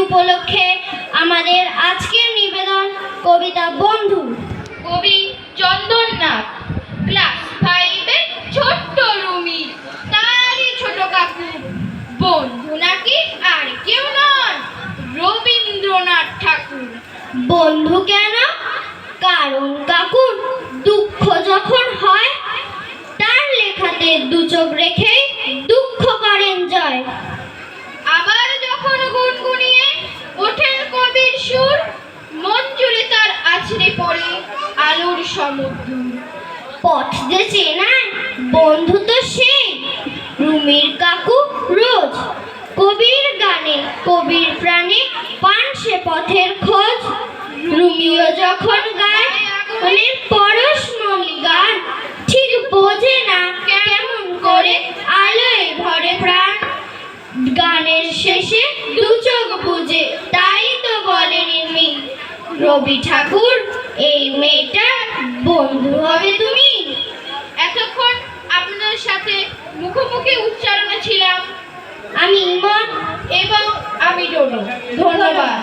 উপলক্ষে আমাদের আজকের নিবেদন কবিতা বন্ধু। কবি চন্দননাথ, ক্লাস 5-এর ছোট্ট রুমি, তারই ছোট কাকু। বন্ধু নাকি আর কেউ নন, রবীন্দ্রনাথ ঠাকুর। বন্ধু কেন? কারণ কাকুর দুঃখ যখন হয়, তার লেখাতে দু চোখ রেখেই দুঃখ করেন জয়। আবার যখন গুনগুনিয়ে ওঠেন কবির সুর, মন জুড়ে তার আছড়ে পড়ে আলোর সমুদ্র। পথ যে চেনায় বন্ধু তো সেই, রুমির কাকু রোজ কবির গানে কবির প্রাণে পান সে পথের খোঁজ। রুমিও যখন গায় মনের পরশমণি গান, ঠিক বোঝে না কেমন করে আলোয় ভরে প্রাণ। গানের শেষে দু চোখ বুঝে তাই তো বলেন রুমি, রবি ঠাকুর এই মেয়েটা বন্ধু হবে তুমি। এতক্ষণ আপনাদের সাথে মুখোমুখি উচ্চারণে ছিলাম আমি ইমন এবং আমি ডোডো। ধন্যবাদ।